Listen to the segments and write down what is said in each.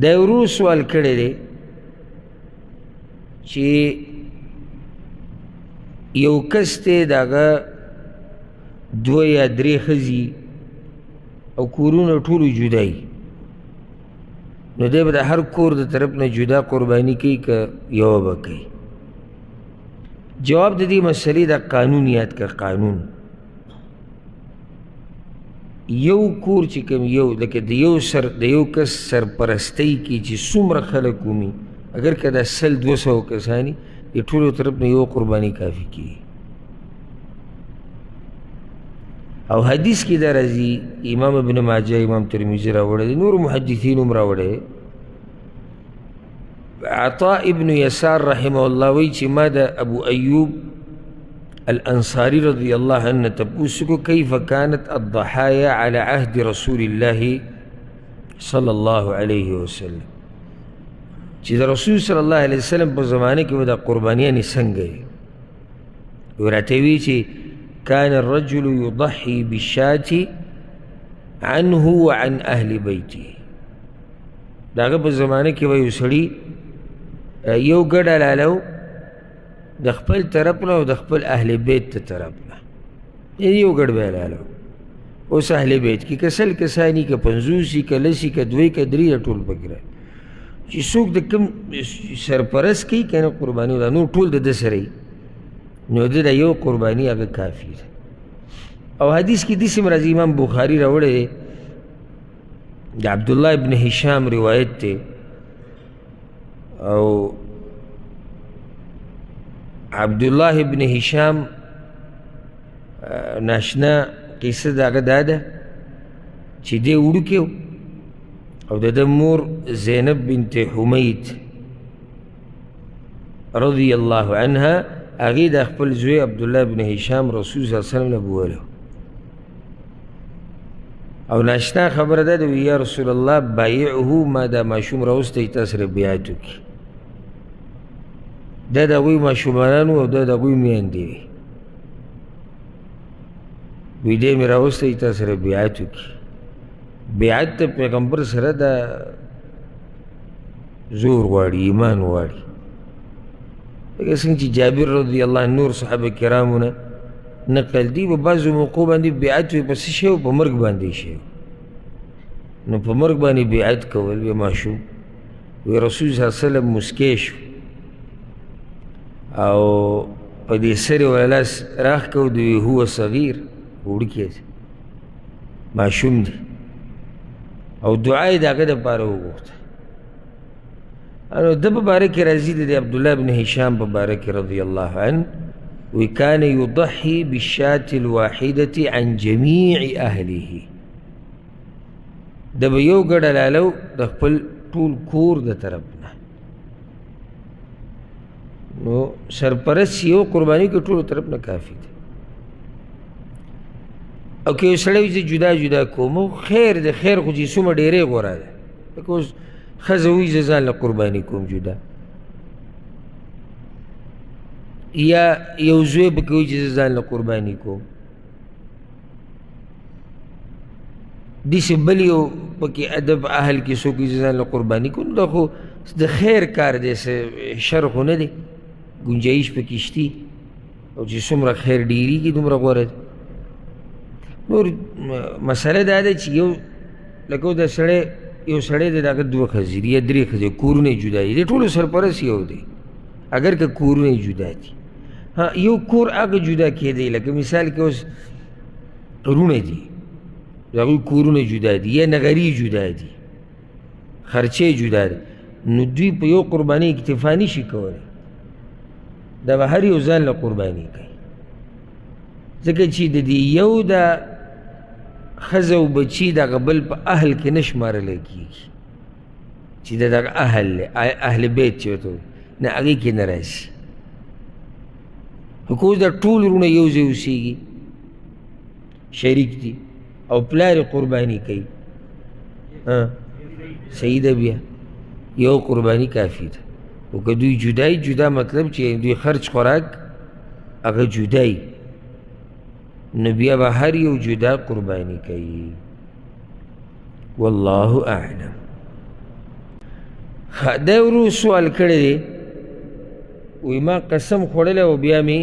دا ورو سوال کړی دی چې یو کس دی د هغه 2 یا 3 ښځې او کورونه ټولو جدایي، نو دی به د هر کور د طرف نه جدا قرباني کوي که یوه به کوي؟ جواب د دې مسلې د قانون یاد کړه. قانون یو کور چې کوم یو لکه د یو کس سرپرستی کې چې څومره خلک ومي، اگر که دا 100-200 کسانی د ټولو طرف نه یو قرباني کافي کېږي. او حدیث کې دا راځي، امام ابن ماجه، امام ترمذي راوړی دی، نور محدثین هم راوړی. عطاء ابن یسار رحمه الله وی چې ما د ابو ایوب الانصاری رضی الله عنه تپوس کو کیف کانت الضحایا علی عهد رسول الله صلی الله علیه وسلم، چې د رسول صلی الله علیه وسلم په زمانه کې به دا قربانیانې څنګه وي؟ راته وی چې كان الرجل يضحي بالشاة عنه وعن أهل بيته. داغه په زمانه کې به یو سړي یو ګډه لالو د خپل طرف نه او د خپل اهل بیت ته طرف نه، یو ګډ به لالو. اوس اهل بیت کې که 100 کسانی که 50 که 100 که 2 که 3 ټول پکې راځي چې څوک د کوم سرپرست کوي که نه قرباني ده، نو ټول د ده سره وي، نو د یو قرباني هغه کافي ده. او حدیث کې داسې هم راځي، امام بخاري راوړی دی، د عبدالله ابن هشام روایت دی، او عبدالله ابن هشام ناشنا قصه د هغه دا ده چې دی وړوکی و او د ده مور زینب بنت حمید رضی الله عنها هغې د خپل زوی عبدالله ابن هشام رسول صلی الله علیه وسلم نه بولی او ناشنا خبره ده وی یا رسول الله بایعه، ما دا ماشوم راوستی تا سره بیعت وکړي. دا د هغوی ماشومانان او دا د هغوی میندې وي. وی دی مې راوستی تا سره بیعت وکړي. بیعت د پیغمبر سره دا زور غواړي، ایمان غواړي. لکه څنګه چې جابر رضی الله عنه نور صحابه کرامو نه نقل دی، په بعضو موقعو باندې بیعت وي په څه شی و؟ په مرګ باندې شی. نو په مرګ باندې بیعت کول وی ماشوم، وی رسول صلی الله علیه وسلم مسکی شو او په دې سر یې لاس راښ کړ، وی هو صغیر، وړوکی دی، ماشوم دی، او دعا یې د هغه دپاره وغوښته. نو ده په باره کې راځي د عبدالله بن هشام په باره کې رضی الله عنه وی کان یضحي بالشاة الواحدة عن جمیع اهله. د به یو ګډه لالو د خپل ټول کور د طرف نه. نو سرپرست یو قرباني کې ټولو طرف نه کافي دی. او که یو سړی وي چې جدا جدا کوم، خیر دی، خیر خو چې څومره ډېرې غوره ده. لکه اوس ښځه وایي زه ځان له قرباني کوم جدا، یا یو زوی پکې وایي چې زه ځان له قرباني کوم، داسې بل یو پکې ادب اهل کې څوک وایي زه ځان له قرباني کوم. دا خو د خیر کار دی، شر خو نه دی، ګنجایش پکې شتي، او چې څومره خیر ډېرېږي دومره غوره دی. نور مسله دا ده چې یو لکه د سړی یو سړی دی د هغه 2 ښځې دي یا 3 ښځې، کورونه یې جدا دي، د ټولو سرپرست یو دی اگر که کورونه یې جدا دي. ها یو کور هغه جدا کېدی لکه مثال کې اوس رونه دي، د هغوی کورونه جدا دي یا نغري جدا دي، خرچې جدا دي، نو دوی په یو قربانۍ اکتفا نشي کولی، دا به هر یو ځان له قرباني کوي. ځکه چې د دې یو د ښځه او بچي دغه بل په اهل کې نه شمارلی کېږي، چې د دغه اهل بیت چې ورته وایي، نه هغې کې نه راځي. خو که اوس دا ټول وروڼه یو ځای اوسېږي، شریک دي او پلار یې قرباني کوي، صحیح ده، بیا یو قرباني کافي ده. خو که دوی جدای جدا مطلب چې دوی خرچ خوراک هغه جدای، نو بیا به هر یو جدا قرباني کوي. والله اعلم. دا ورو سوال کړی دی وی ما قسم خوړلی او بیا مې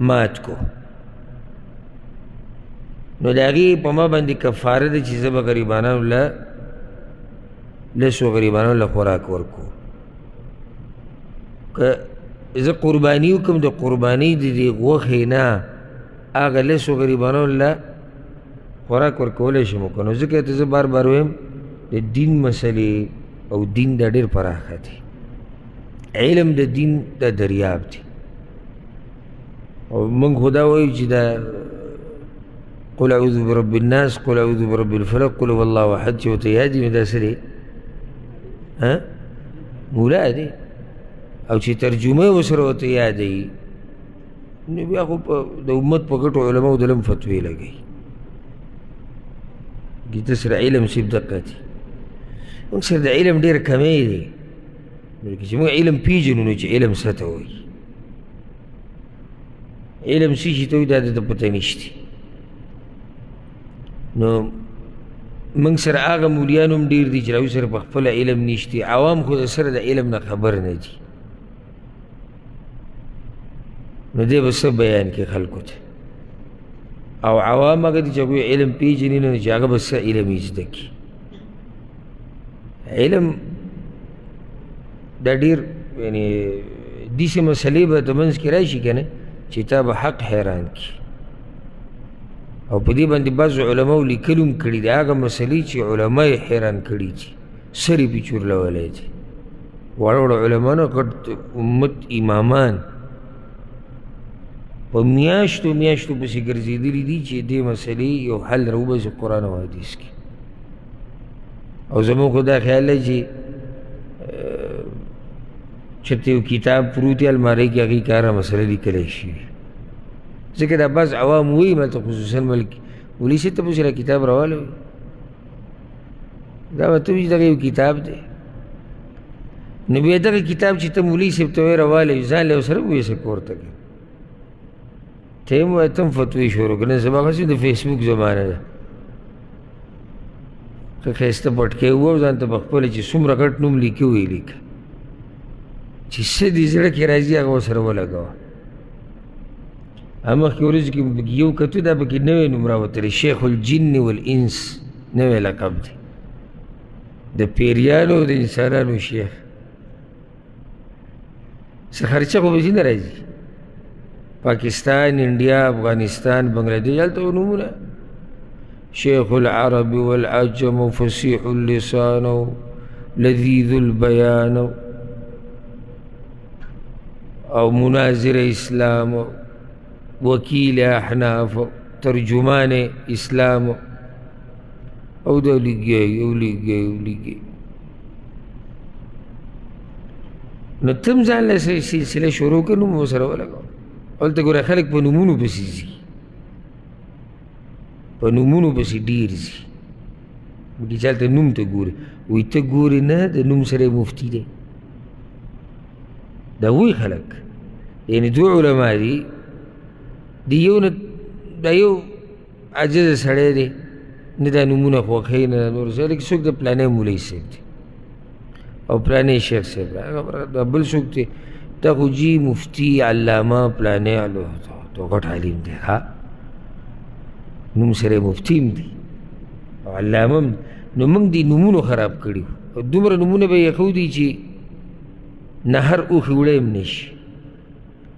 مات کو نو د هغې په ما باندې کفاره ده چې زه به غریبانو له لسو غریبانو له خوراک ورکو که زه قرباني وکړم د قربانۍ د دې غوښې نه هغه لسو غریبانو له خوراک ورکولی شم که نو ځکه ته زه بار بار ویم د دین مسلې او دین دا ډېر پراخه دی علم د دین دا دریاب دی او موږ خو دا وایو چې دا قل اعوذ برب الناس قل اعوذ برب الفلق قل هو الله احد چې ورته یاد وي دا څه دی مولا دی او چې ترجمه یې ورسره ورته یادوي نو بیا خو د امت په ګټو علماو دلم فتوې لګوي ګیته سره علم صرف دقه دی موږ سره د علم ډېر کمی دی بلکې چې موږ علم پیژنو نو چې علم څه ته وایي علم څه شي ته وایي دا درته پته نشته نو موږ سره هغه مولیان هم ډېر دي چې هغوی سره په خپله علم نشته عوام خو د سره د علم نه خبر نه دي نو دی به څه بیان کړي خلکو ته او عوام هغه دي چې هغوی علم پیژني نه چې هغه به څه علم یې زده کړي علم دا ډېر یعنې داسې مسلې به د منځ کې راشي که نه چې تا به حق حیران کړي او په دې باندې بعضو علماو لیکلي هم کړي دي هغه مسلې چې علما یې حیران کړي دي سر یې پې چورلولی دي واړه واړه علما نه غټ امت امامان په میاشتو میاشتو پسې ګرځېدلي دي چې دې مسلې یو حل راوباسي قرآن او حدیث کې او زموږ خو دا خیال دی چې چېرته یو کتاب پروت دی المارۍ کې هغې کاره مسله لیکلی شي ځکه دا بعض عوام وایي مالته خصوصا مولوي صاحب ته پسې را کتاب راوالی وي دا به ته وایي چې دغه یو کتاب دی نو بیا دغه کتاب چې ته مولوي صاحب ته وایې راوالی وي ځان له ورسره وویسه کور ته کې ته یې هم وایه ته هم فتوې شروع کړه نن سبا خاصې د فیسبوک زمانه ده ښه ښایسته پټکی ووه ځان ته په خپله چې څومره غټ نوم لیکي ویې لیکه چې څه دې زړه کې راځي هغه ورسره ولګوه مخکې ورځو کې یو کتو دا پکې نوی نوم راوتلی شیخ الجن والانس نوی لقب دی د پیریانو او د انسانانو شیخ څه خرچه خو پسې نه راځي پاکستان انډیا افغانستان بنګلادیش هلته نومونه شیخ العرب والعجم فصیح اللسان لذیذ البیان او مناظر اسلام وکیل احناف ترجمان اسلام او دا لګي نو تم ځان له سلسله شروع کړه نوم ورسره ولګوه هلته ګوره خلک په نومونو پسې ځي په نومونو پسې ډېر ځي بلکې چې هلته نوم ته ګوري وایي ته ګورې نه د نوم سره مفتي دی دا وایي خلک یعنې دوه علما دي د یو نه دا یو عاجزه سړی دی نه دا نومونه خوښوي نه نور څه لکه څوک د پلانی مولوي صاحب دی او پلانی شیخ صاحب دا بل څوک دی دا خو جي مفتي علامه پلانی تو غټ عالم دی ها نوم سره مفتي هم دی او علامه هم نو موږ دې نومونو خراب کړي او دومره نومونه به یې ښودي چې نهر اوښې وړی هم نه شي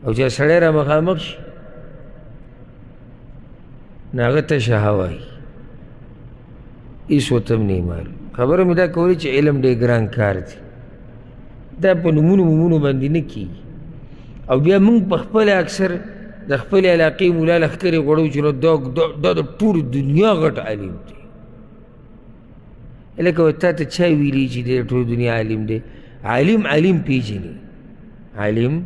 او چې سړی را مخامخ شي نو هغه تشه هوا وي هېڅ ورته هم نه معلوم خبره مې دا کولی چې علم ډېر ګران کار دی دا په نومونو باندې نه کېږي او بیا موږ په خپله اکثر د خپلې علاقې مولا لښکرې غواړو چې نو دا د ټول دنیا غټ عالم دی لکه تا ته چا ویلي چې دی ټول دنیا عالم دی عالم پیژني عالم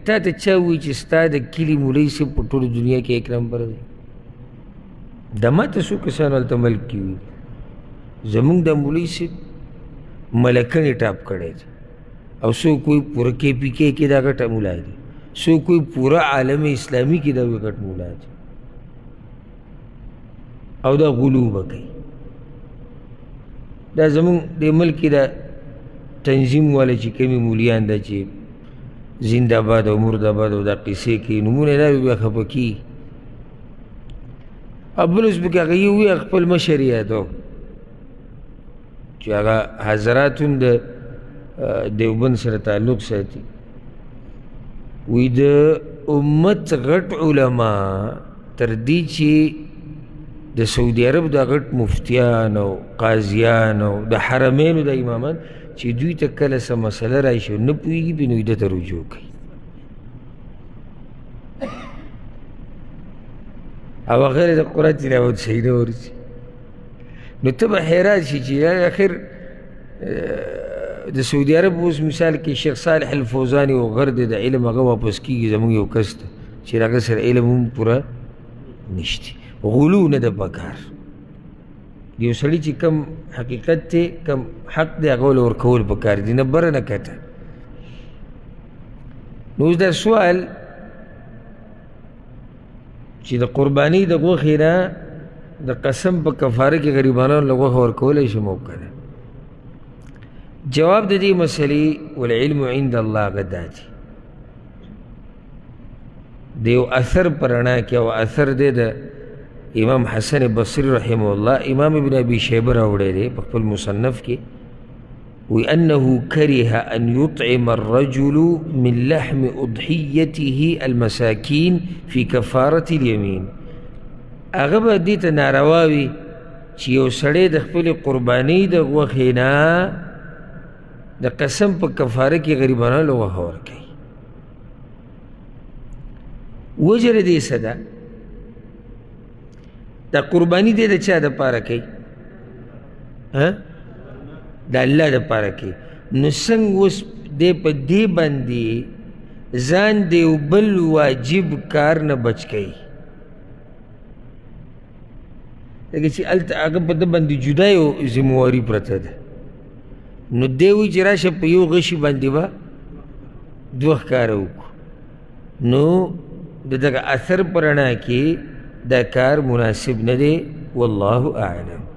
تا ته چا وایي چې ستا د کلي مولوي صاحب په ټوله دنیا کې 1 نمبر دی دا ما ته څو کسانو هلته ملک کې وي زمونږ د مولوي صاحب ملکنې ټاپ کړی دی او څوک وایي پوره KPK کې دا غټه مولا دی څوک وایي پوره عالم اسلامي کې دا غټ مولا دی او دا غلو به کوي دا زمون دې ملک کې دا تنظیم والا چې کومې مولیان دا چې زنده باد او مرداباد او دا قصې کوي نومونه دا بیا خفه کېږي. بل اوس پکې هغه یې ووایي خپل مشر یې یادو چې هغه حضرات هم د دیوبند سره تعلق ساتي. وی د امت غټ علما تر دې چې د سعودي عرب د غټ مفتیان او قاضیان او د حرمینو د امامان چې دوی ته کله څه مسله راشي نه پوهېږي بیا نو ده ته رجوع کوي او هغه د قرآن تلاوت صحیح نه ورځي. نو ته به حیران شي چې اخر د سعودي عرب اوس مثال کې شیخ صالح الفوزاني او غر د علم هغه واپس کېږي زموږ یو کس ته چې هغه سره علم هم پوره نشته. غلو نه ده پکار. یو سړي چې کم حقیقت دی کم حق دی هغه له ورکول پکار دي نه بره نه کټه. نو اوس دا سوال چې د قربانۍ د غوښې نه د قسم په کفاره کې غریبانو له غوښه ورکولی شم او که نه؟ جواب د دې مسلې والعلم عند الله هغه دا دی د یو اثر په رڼا کې او اثر دی د امام حسن بصري رحمه الله امام ابن ابي شیبه راوړی دی په خپل مصنف کې وی انه كره ان يطعم الرجل من لحم اضحيته المساكين في كفاره اليمين. هغه به دې ته ناروا وي چې یو سړی د خپلې قربانۍ د غوښې نه د قسم په کفاره کې غریبانو له غوښه ورکوي. وجه د دې څه ده؟ دا قرباني دی د چا دپاره کوي؟ د الله دپاره کوي. نو څنګه اوس دی په دې باندې ځان د یو بل واجب کار نه بچ کوي لکه چې هلته هغه په ده باندې جدا یو ذمواري پرته ده. نو دی وایي چې راشه په یو غشي باندې به دوه ښکاره وکړو. نو د دغه اثر په رڼا کې دا کار مناسب نه دی. والله اعلم.